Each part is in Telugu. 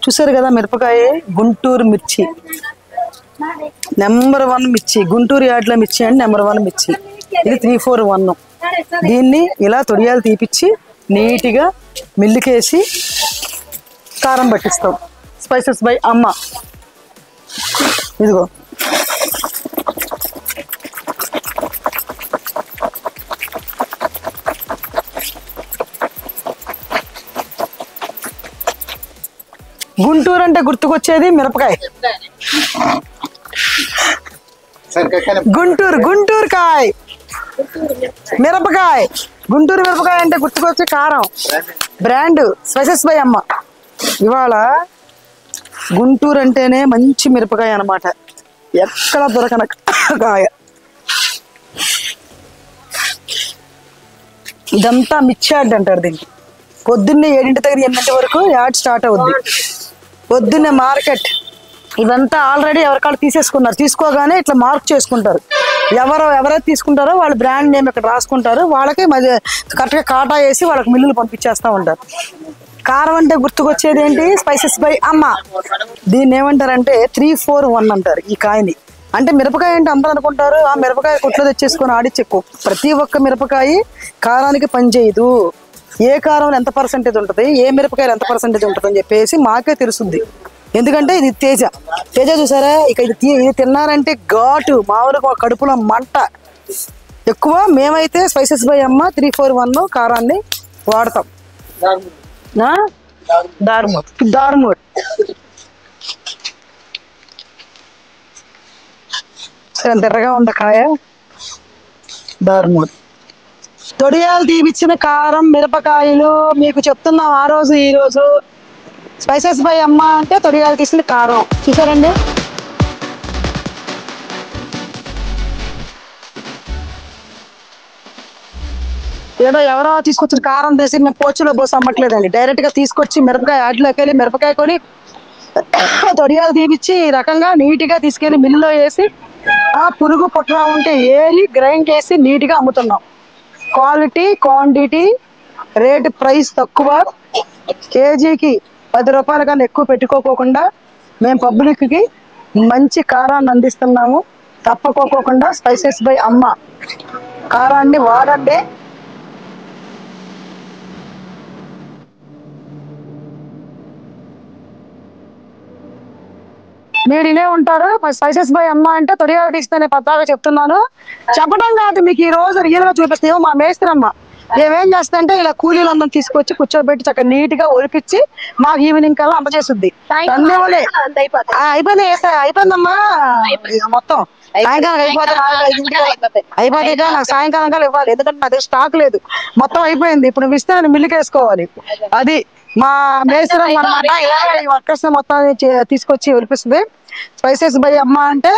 చూసారు కదా మిరపకాయ, గుంటూరు మిర్చి నెంబర్ 1 మిర్చి, గుంటూరు యార్డ్ల మిర్చి అండి నెంబర్ 1 మిర్చి. ఇది 341. దీన్ని ఇలా తొడియాలు తీపిచ్చి నీట్గా మిల్లుకేసి కారం పట్టిస్తాం. స్పైసెస్ బై అమ్మ. ఇదిగో గుంటూరు అంటే గుర్తుకొచ్చేది మిరపకాయ. గుంటూరు కాయ మిరపకాయ. గుంటూరు మిరపకాయ అంటే గుర్తుకొచ్చే కారం బ్రాండ్ స్పైసెస్ బై అమ్మ. ఇవాళ గుంటూరు అంటేనే మంచి మిరపకాయ అన్నమాట, ఎక్కడ దొరకన కాయ. ఇదంతా మిర్చి యార్డ్ అంటారు దీన్ని. పొద్దున్నే 7 దగ్గర 8 వరకు యాడ్ స్టార్ట్ అవుద్ది. పొద్దున్నే మార్కెట్. ఇవంతా ఆల్రెడీ ఎవరికాళ్ళు తీసేసుకున్నారు. తీసుకోగానే ఇట్లా మార్క్ చేసుకుంటారు. ఎవరైతే తీసుకుంటారో వాళ్ళ బ్రాండ్ నేమ్ ఇక్కడ రాసుకుంటారు. వాళ్ళకి కరెక్ట్గా కాటా వేసి వాళ్ళకి మిల్లులు పంపించేస్తూ ఉంటారు. కారం అంటే గుర్తుకొచ్చేది ఏంటి? స్పైసెస్ బై అమ్మ. దీన్ని ఏమంటారంటే 341 అంటారు ఈ కాయని. అంటే మిరపకాయ అంటే అందరూ అనుకుంటారు ఆ మిరపకాయ కొట్లో తెచ్చేసుకొని ఆడిచ్చెక్కు. ప్రతి ఒక్క మిరపకాయ కారానికి పనిచేయదు. ఏ కారంలో ఎంత పర్సెంటేజ్ ఉంటుంది, ఏ మిరపకాయలు ఎంత పర్సెంటేజ్ ఉంటుంది అని చెప్పేసి మాకే తెలుస్తుంది. ఎందుకంటే ఇది తేజ చూసారా, ఇక ఇది తిన్నారంటే ఘాటు, మామూలుగా కడుపులో మంట ఎక్కువ. మేమైతే స్పైసెస్ బై అమ్మ 341 కారాన్ని వాడతాం. దారుమూడ్ ఎంత ఎర్రగా ఉందా కాయ. దారుమూడ్ తొడియాలు తీపిచ్చిన కారం మిరపకాయలు మీకు చెప్తున్నాం. ఆ రోజు ఈ రోజు స్పైసెస్ బై అమ్మ అంటే తొడియాలు తీసిన కారం. చూసారండి, ఏదో ఎవరో తీసుకొచ్చిన కారం తీసి మేము పోచులో పోసి అమ్మట్లేదండి. డైరెక్ట్ గా తీసుకొచ్చి మిరపకాయ యాడ్లోకి వెళ్ళి మిరపకాయ కొని తొడియాలు తీపిచ్చి ఈ రకంగా నీట్గా తీసుకెళ్లి మిల్లులో వేసి ఆ పురుగు పొట్ట ఉంటే ఏరి గ్రైండ్ చేసి నీట్గా అమ్ముతున్నాం. క్వాలిటీ, క్వాంటిటీ, రేటు, ప్రైస్ తక్కువ. కేజీకి 10 రూపాయల కన్నా ఎక్కువ పెట్టుకోకుండా మేము పబ్లిక్కి మంచి కారాన్ని అందిస్తున్నాము. తప్పకోకుండా స్పైసెస్ బై అమ్మ కారాన్ని వాడండి. మీరు ఇనే ఉంటారు. స్పైసెస్ బై అమ్మ అంటే తొడియాలు తీస్తేనే పద్దాగా చెప్తున్నాను. చెప్పడం కాదు, మీకు ఈ రోజు రియల్ గా చూపిస్తాము. మా మేస్త్రమ్మ ఏమేం చేస్తాంటే ఇలా కూలీలందరం తీసుకొచ్చి కూర్చోబెట్టి చక్కగా నీట్ గా ఒలిపించి మాకు ఈవినింగ్ కల్లా అందజేస్తుంది. అయిపోయిందమ్మా మొత్తం. సాయంకాలం అయిపోతే నాకు సాయంకాలం కల్లా ఇవ్వాలి. ఎందుకంటే నా దగ్గర స్టాక్ లేదు, మొత్తం అయిపోయింది. ఇప్పుడు నువ్వు ఇస్తే నేను మిల్లుకి వేసుకోవాలి. అది మా మేస్త్రమ్మ అన్నమాట. వర్కర్స్ మొత్తం తీసుకొచ్చి ఒలిపిస్తుంది. స్పైసెస్ బై అమ్మ అంటే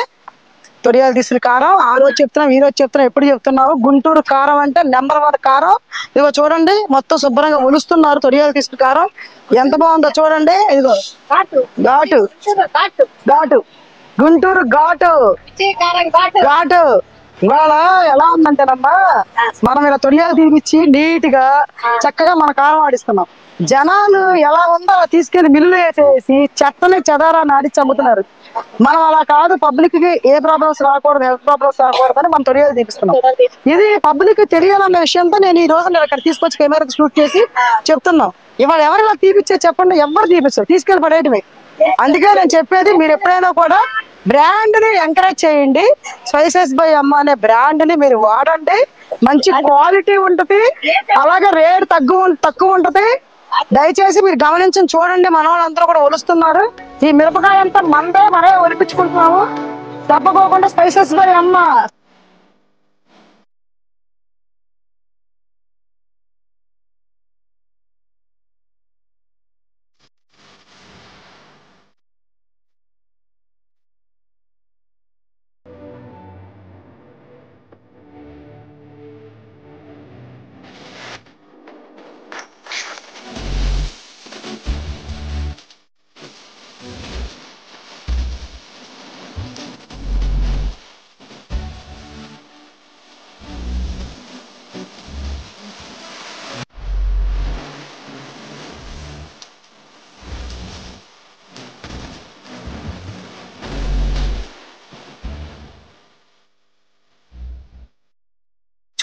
తొడియాలు తీసిన కారం. ఆ రోజు చెప్తున్నాం, ఈ రోజు చెప్తున్నాం, ఎప్పుడు చెప్తున్నావు. గుంటూరు కారం అంటే నెంబర్ 1 కారం. ఇదిగో చూడండి, మొత్తం శుభ్రంగా ఒలుస్తున్నారు. తొడియాలు తీసిన కారం ఎంత బాగుందో చూడండి. ఇదిగో ఘాటు గుంటూరు ఘాటు. ఇవాళ ఎలా ఉందంటేనమ్మా, మనం ఇలా తొడియాలు తీపిచ్చి నీట్ గా చక్కగా మన కారం ఆడిస్తున్నాం. జనాలు ఎలా ఉందో అలా తీసుకెళ్లి మిల్లు వేసేసి చెత్తని చెదారాన్ని ఆడిచ్చి అమ్ముతున్నారు. మనం అలా కాదు. పబ్లిక్ కి ఏ ప్రాబ్లమ్స్ రాకూడదు, హెల్త్ ప్రాబ్లమ్స్ రాకూడదు అని మనం తొడియాలు తీపిస్తున్నాం. ఇది పబ్లిక్ తెలియాలన్న విషయంతో నేను ఈ రోజు అక్కడ తీసుకొచ్చి కెమెరా షూట్ చేసి చెప్తున్నాం. ఇవాళ ఎవరైనా తీపిచ్చే చెప్పండి, ఎవరు తీపిస్తారు, తీసుకెళ్లి పడేయటమే. అందుకే నేను చెప్పేది, మీరు ఎప్పుడైనా కూడా బ్రాండ్ ని ఎంకరేజ్ చేయండి. స్పైసెస్ బై అమ్మ అనే బ్రాండ్ ని మీరు వాడండి. మంచి క్వాలిటీ ఉంటుంది, అలాగే రేట్ తక్కువ ఉంటుంది. దయచేసి మీరు గమనించి చూడండి. మన వాళ్ళందరూ కూడా ఒలుస్తున్నారు. ఈ మిరపకాయ అంతా మనమే ఒలిపించుకుంటున్నాము. తప్పకోకుండా స్పైసెస్ బై అమ్మ.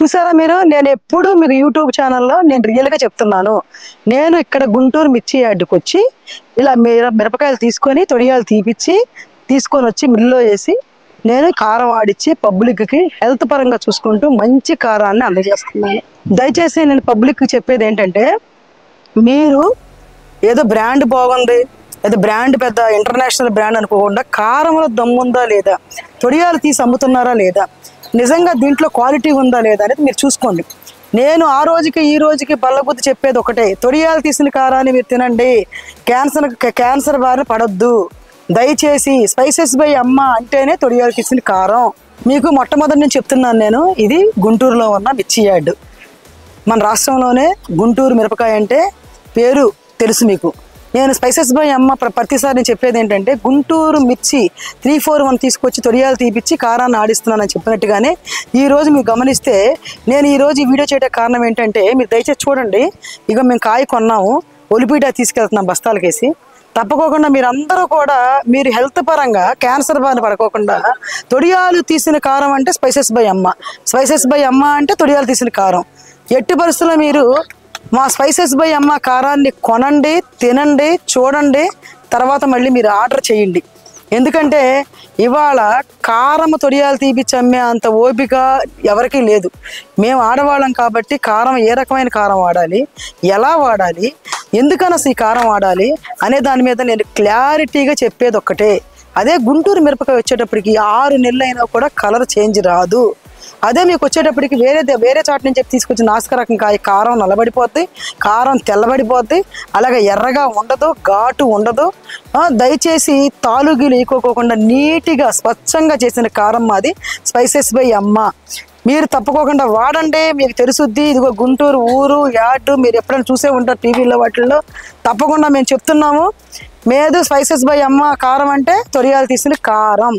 చూసారా మీరు, నేను ఎప్పుడు మీరు యూట్యూబ్ ఛానల్లో నేను రియల్గా చెప్తున్నాను. నేను ఇక్కడ గుంటూరు మిర్చి యార్డుకి వచ్చి ఇలా మిరపకాయలు తీసుకొని తొడియాలు తీసుకొని వచ్చి మిల్లులో వేసి నేను కారం ఆడిచ్చి పబ్లిక్కి హెల్త్ పరంగా చూసుకుంటూ మంచి కారాన్ని అందజేస్తున్నాను. దయచేసి నేను పబ్లిక్కి చెప్పేది ఏంటంటే, మీరు ఏదో బ్రాండ్ బాగుంది, ఏదో బ్రాండ్ పెద్ద ఇంటర్నేషనల్ బ్రాండ్ అనుకోకుండా కారంలో దమ్ముందా లేదా, తొడియాలు తీసి అమ్ముతున్నారా లేదా, నిజంగా దీంట్లో క్వాలిటీ ఉందా లేదా అనేది మీరు చూసుకోండి. నేను ఆ రోజుకి ఈ రోజుకి బల్లబుద్ధి చెప్పేది ఒకటే, తొడియాలు తీసిన కారాన్ని మీరు తినండి, క్యాన్సర్ బారిన పడొద్దు. దయచేసి స్పైసెస్ బై అమ్మ అంటేనే తొడియాలు తీసిన కారం. మీకు మొట్టమొదటి నేను చెప్తున్నాను, నేను ఇది గుంటూరులో ఉన్న మిర్చి యార్డు. మన రాష్ట్రంలోనే గుంటూరు మిరపకాయ అంటే పేరు తెలుసు మీకు. నేను స్పైసెస్ బై అమ్మ ప్రతిసారి నేను చెప్పేది ఏంటంటే, గుంటూరు మిర్చి 341 తీసుకొచ్చి తొడియాలు తీపిచ్చి కారాన్ని ఆడిస్తున్నానని చెప్పినట్టుగానే ఈరోజు మీరు గమనిస్తే, నేను ఈరోజు ఈ వీడియో చేయడానికి కారణం ఏంటంటే, మీరు దయచేసి చూడండి. ఇక మేము కాయ కొన్నాము, ఒలిపీట తీసుకెళ్తున్నాం బస్తాలకేసి. తప్పకోకుండా మీరందరూ కూడా మీరు హెల్త్ పరంగా క్యాన్సర్ బారిన పడుకోకుండా, తొడియాలు తీసిన కారం అంటే స్పైసెస్ బై అమ్మ, స్పైసెస్ బై అమ్మ అంటే తొడియాలు తీసిన కారం. ఎట్టి పరిస్థితుల్లో మీరు మా స్పైసెస్ బై అమ్మ కారాన్ని కొనండి, తినండి, చూడండి, తర్వాత మళ్ళీ మీరు ఆర్డర్ చేయండి. ఎందుకంటే ఇవాళ కారం తొడియాలు తీపిచ్చి అమ్మే అంత ఓపిక ఎవరికీ లేదు. మేము ఆడవాళ్ళం కాబట్టి కారం ఏ రకమైన కారం వాడాలి, ఎలా వాడాలి, ఎందుకని అసలు ఈ కారం వాడాలి అనే దాని మీద నేను క్లారిటీగా చెప్పేది ఒక్కటే. అదే గుంటూరు మిరపకాయ వచ్చేటప్పటికి 6 నెలలు అయినా కూడా కలర్ చేంజ్ రాదు. అదే మీకు వచ్చేటప్పటికి వేరే చోట నుంచి తీసుకొచ్చిన నాసికరకం కాయ కారం నల్లబడిపోద్ది, కారం తెల్లబడిపోద్ది, అలాగే ఎర్రగా ఉండదు, ఘాటు ఉండదు. దయచేసి తాలుగీలు వేయకోకుండా నీట్గా స్వచ్ఛంగా చేసిన కారం మాది స్పైసెస్ బై అమ్మ. మీరు తప్పకోకుండా వాడండి, మీకు తెలుసుద్ది. ఇదిగో గుంటూరు ఊరు యార్డు మీరు ఎప్పుడైనా చూసే ఉంటారు టీవీలో వాటిల్లో. తప్పకుండా మేము చెప్తున్నాము, మేదు స్పైసెస్ బై అమ్మ కారం అంటే తొడియాలు తీసిన కారం.